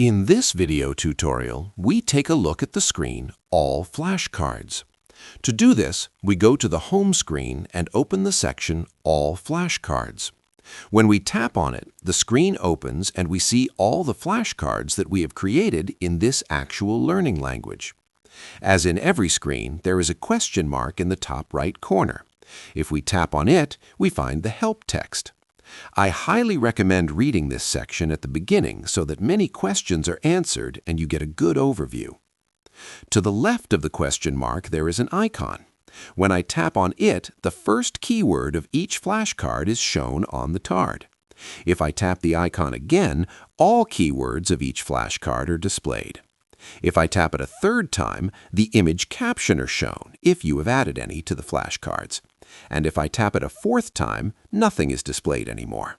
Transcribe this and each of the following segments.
In this video tutorial, we take a look at the screen All Flashcards. To do this, we go to the home screen and open the section All Flashcards. When we tap on it, the screen opens and we see all the flashcards that we have created in this actual learning language. As in every screen, there is a question mark in the top right corner. If we tap on it, we find the help text. I highly recommend reading this section at the beginning so that many questions are answered and you get a good overview. To the left of the question mark, there is an icon. When I tap on it, the first keyword of each flashcard is shown on the card. If I tap the icon again, all keywords of each flashcard are displayed. If I tap it a third time, the image caption are shown, if you have added any to the flashcards. And if I tap it a fourth time, nothing is displayed anymore.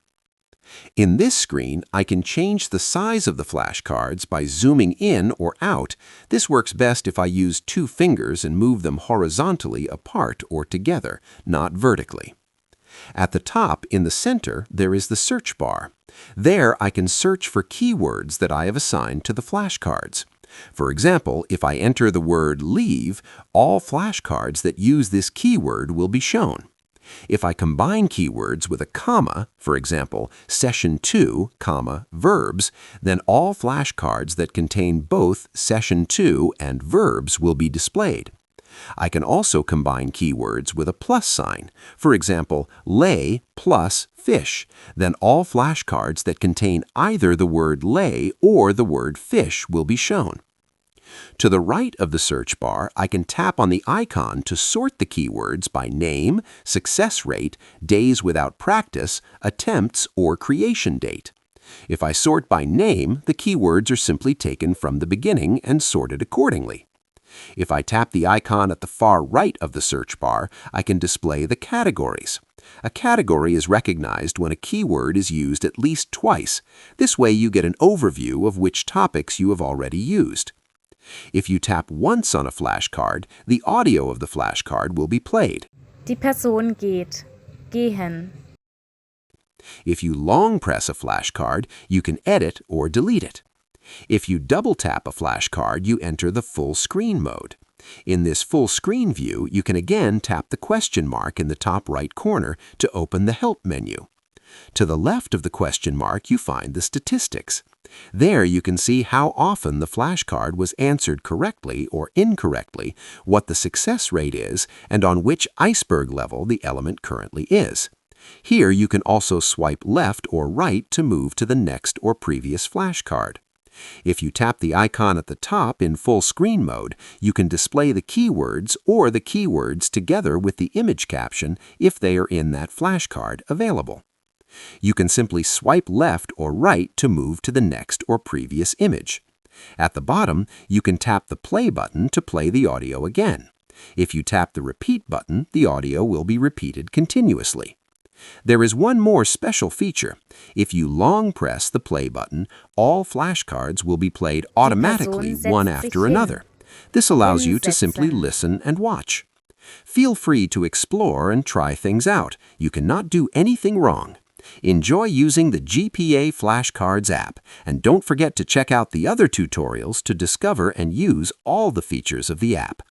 In this screen, I can change the size of the flashcards by zooming in or out. This works best if I use two fingers and move them horizontally apart or together, not vertically. At the top, in the center, there is the search bar. There, I can search for keywords that I have assigned to the flashcards. For example, if I enter the word leave, all flashcards that use this keyword will be shown. If I combine keywords with a comma, for example, session 2, verbs, then all flashcards that contain both session 2 and verbs will be displayed. I can also combine keywords with a plus sign, for example, lay plus fish, then all flashcards that contain either the word lay or the word fish will be shown. To the right of the search bar, I can tap on the icon to sort the keywords by name, success rate, days without practice, attempts, or creation date. If I sort by name, the keywords are simply taken from the beginning and sorted accordingly. If I tap the icon at the far right of the search bar, I can display the categories. A category is recognized when a keyword is used at least twice. This way you get an overview of which topics you have already used. If you tap once on a flashcard, the audio of the flashcard will be played. Die Person geht, gehen. If you long press a flashcard, you can edit or delete it. If you double tap a flashcard, you enter the full screen mode. In this full screen view, you can again tap the question mark in the top right corner to open the help menu. To the left of the question mark, you find the statistics. There you can see how often the flashcard was answered correctly or incorrectly, what the success rate is, and on which iceberg level the element currently is. Here you can also swipe left or right to move to the next or previous flashcard. If you tap the icon at the top in full screen mode, you can display the keywords or the keywords together with the image caption if they are in that flashcard available. You can simply swipe left or right to move to the next or previous image. At the bottom, you can tap the play button to play the audio again. If you tap the repeat button, the audio will be repeated continuously. There is one more special feature. If you long press the play button, all flashcards will be played automatically one after another. This allows you to simply listen and watch. Feel free to explore and try things out. You cannot do anything wrong. Enjoy using the GPA Flashcards app, and don't forget to check out the other tutorials to discover and use all the features of the app.